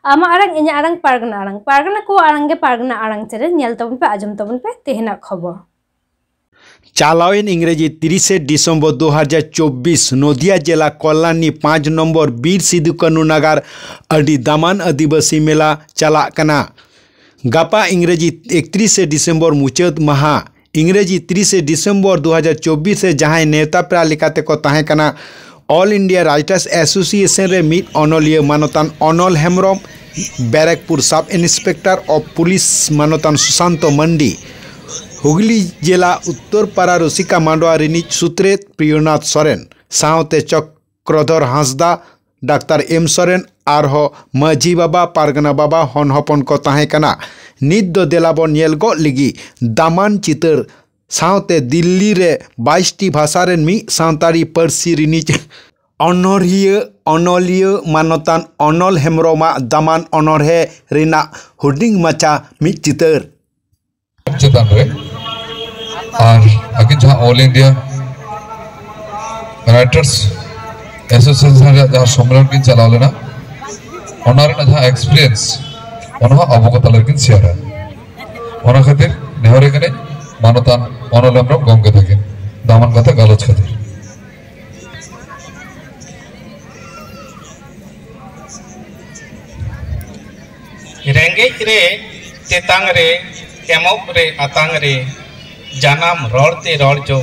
आमा आरंग इन्या आरंग पारगना को आरंगे पारगना आरंग चेरे नेल तबन पे आजम तबन पे तेहना खबर चालावेन इंग्रेजी 30 डिसेम्बर 2024 नदिया जिला कल्याणी 5 नम्बर बीर सिदु कानू नगर अडी दामान आदिवासी मेला चला कना गापा इंग्रेजी 31 डिसेम्बर मुचाद महा इंग्रेजी 30 डिसेम्बर 2024 से जहां नेता प्रा लेकाते को ताहे कना ऑल इंडिया राइटर्स एसोसिएशन रे मिट अनलिया मानतान अनल Hembram Barrackpore sub inspector of police मानतान सुशांत मंडी हुगली जिला उत्तरपाड़ा रसिका मांडवा रिनिज सुत्रेत प्रियनाथ सोरेन सावते चक्रधर हांसदा डाक्टर एम सोरेन आरहो माझी बाबा पारगना बाबा हन हपन को ताहे कना नित दो देलाबन नेल गो लिगी दामान चितर सावते दिल्ली रे 22 टी भाषा रे मी सांतारी पारसी रिनिज अनलिया मानतान अनल हेम्ब्रमा दामान अनरहे रिना हुडिंग माचा मी चितर और आगे जहाँ ऑल इंडिया राइटर्स एसोसिएशन जहाँ सम्मेलन की चला लेना उन्होंने जहाँ एक्सपीरियंस उन्होंने अवगत लड़किन शेयर है उन्होंने खातिर नेहरे कने मानतान अनल हेम्ब्रम गंगे थके दामन कथा गालोच खातिर रेंगेज रे तेतांग रे एमोक रे आतांग रे जानाम रोड़ते रोड़ जो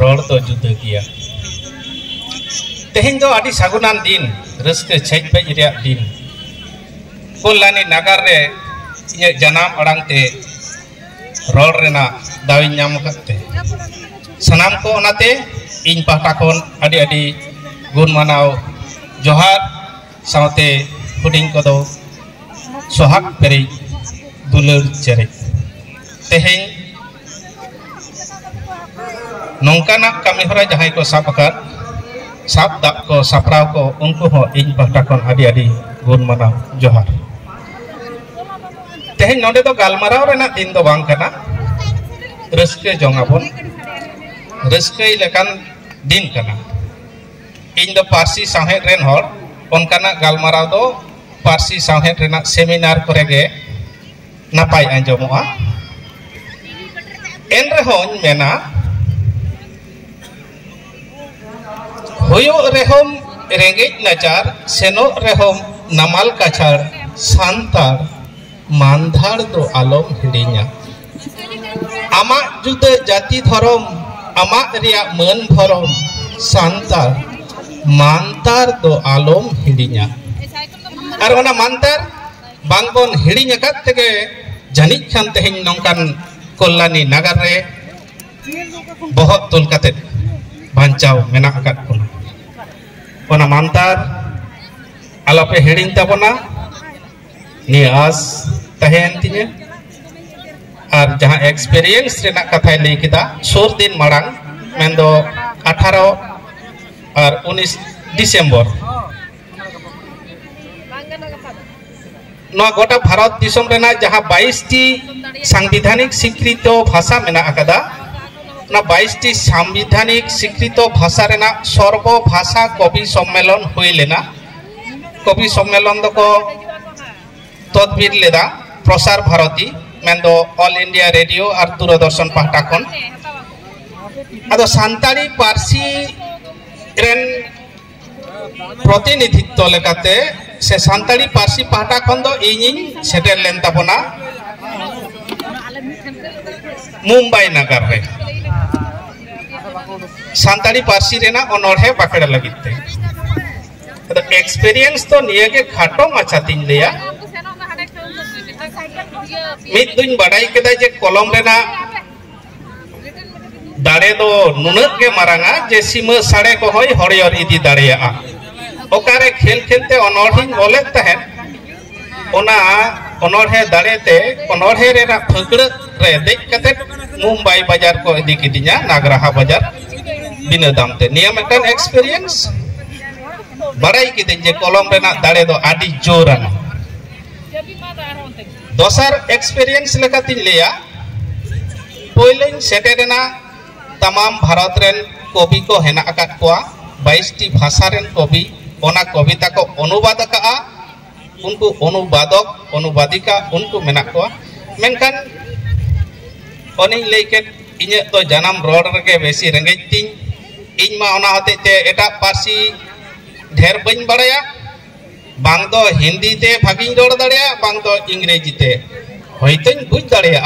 रोड़ तो जुदा किया तेहिं दो आदि सागुनान दिन रस्के छेज पेज रे दिन कल्याणी नगर रे ये जानाम अड़ांग ते रोड़ रेना दावी नाम करते सनाम को ओनाते इन पाटा कोन आदि आदि गुण मानाव जोहार सावते हुडिंग को दो सोहाग पेरे दुलर चेरे तेहिं नौकाना कमीहरा जहां को साब दाब को सापराव को उनको हो इन पाटा कोन आदि आदि गुण मानाव जोहार तेहिं नोडे तो गालमाराव रेना दिन दो बांग कना रस्के जोंगाबन रस्के लेकान दिन कना इन दो पारसी साहेब रेन हर उनकाना गालमाराव दो पारसी साहेब रेना सेमिनार करेगे नापाय आंजमोआ एन रेहोन मेना होयो रेहोम रेंगेज नाचार सेनो रेहोम नमाल काछार सांतार मानधार दो आलम हिड़िया आमा जुदा जाति धर्म आमा रिया मन धर्म सांतार मानतार दो आलम हिड़िया और ओना मानतार बांगबन हिड़िया काते जानी खान तेहिं नौकान कल्याणी नगर रे बहुत तुल काते बांचाव मेना आकात कोना ओना मानतार आलोपे हिड़िन ताबोना नियास तहेन तिने और जहाँ एक्सपीरियंस रेना कथा लई किदा सोर दिन मांग मेंदो 18 और 19 डिसेम्बर गोटा भारत दिसम रेना जहाँ 22 टी संवैधानिक स्वीकृत भाषा मेना अकदा 22 टी संवैधानिक स्वीकृत भाषा रेना सर्व भाषा कवि सम्मेलन हुई लेना कवि सम्मेलन दो को तदबीर लेदा Prasar Bharati मेंदो all India radio और दूरदर्शन पाटा खन आदो सांताली पारसी रेन प्रतिनिधित्व लेकाते से सांताली पारसी पाटा खन दो इनिन सेटेल लेन ताबोना मुंबई नगर रे सांताली पारसी रेना अनोरहे बाकड़ा लगिते आदो एक्सपीरियंस तो निये के खाटो माछा तीन लिया मित दुन बड़ाई केदा जे कलम रेना दाड़े दो नुनक के मारांगा जे सीमा साड़े को होय हरियर इदी दाड़ेया ओकारे खेल खेलते अनोरहिन बोले तहन ओना अनोरहे दाड़ेते अनोरहे रेना फकड़ रे देख कते मुंबई बाजार को इदी किदिया नागराहा बाजार बिना दामते निया मेटन एक्सपीरियंस बड़ाई किदिन जे कलम रेना दाड़े दो आदि जोरान दोसर एक्सपीरियंस लेकातिन लिया पहले सेटेरेना तमाम भारत रेन कवि को हेना अकात कोआ 22 टी भाषा रेन कवि ओना कविता को अनुवाद का उनको अनुवादक अनुवादिका उनको मेना को मेनखान ओनी लेके इने तो जन्म रोड रगे बेसी रेंगेज तिन इन मा ओना होते ते एटा पार्सी ढेर बन बड़ाया बांग दो हिंदी ते भागी रोड दड़िया बांग दो इंग्रेजी ते होइतन बुझ दड़िया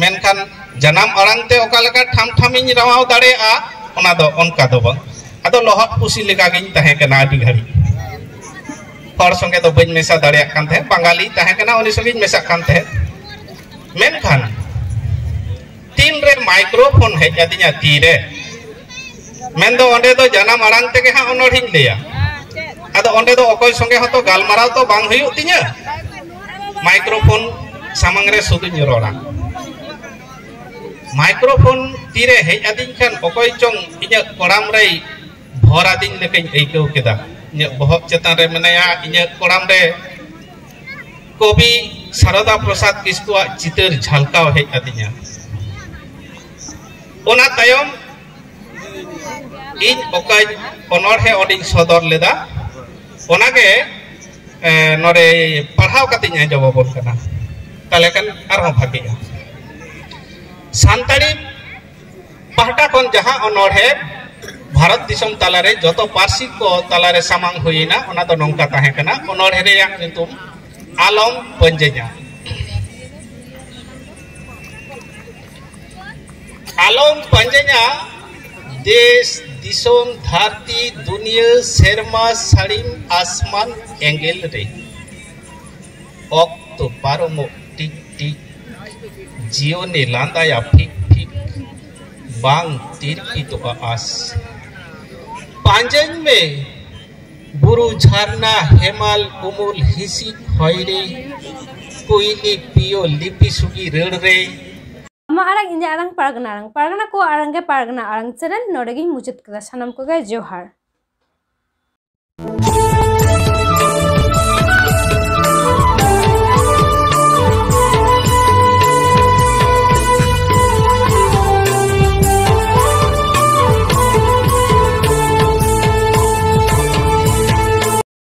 मेनखान जन्म अड़ांग ते ओका लगा ठाम ठाम इन रावाव दड़िया ओना दो ओनका दो बंग अदो लोहट पुसी लेका गिन तहे कना आदि घड़ी हर संगे तो बन मेसा दड़िया कान थे बंगाली तहे कना उनी संगे मेसा कान थे मेनखान तीन रे माइक्रोफोन है जदिया तीरे मेन दो ओंडे दो जन्म अड़ांग ते के हा ओनोडिंग लेया अदो ओंडे दो ओकोय संगे हतो गालमाराव तो बांग हुयु तिnya माइक्रोफोन सामंग रे सुदुñ रोड़ा माइक्रोफोन तीरे है अदिन खान ओकोय चोंग इnya कोड़ाम रे भोरा दिन लेके एइकौ केदा इnya बहक चेतान रे मेनाया इnya कोड़ाम रे कवि शारदा प्रसाद किस्कुआ चितर झलकाव है अदिnya ओना तायम इन ओकाय ओनोरहे ओडिन सदर लेदा ओनागे नोरे पढ़ाव कतिnya जवाबन कना ताले kan arho bhagiya सानताड़ी पाहटा खन जहां ओनोरहे भारत दिसम तालारे जतो पार्सी को तालारे सामांग हुईना ओना तो नोंका ताहे कना ओनोरहे रे याक नितुम आलम पंजेजा आलम पंजेजा देश दिसोम धरती दुनिया सेरमा साड़ीम आसमान एंगेल रे ऑक्टो पारोमो टिक टिक जियो ने लांदा या फिक फिक बांग तिरकी तो आस पांजन में बुरु झरना हेमाल उमुल हिसी खयरे कोइली पियो लिपि सुगी रेड़ रे अमा आरंग इंजा आरंग पारगना को आरंगे पारगना आरंग चैनल नोडेगी मुचुत कदा सानाम को जोहार।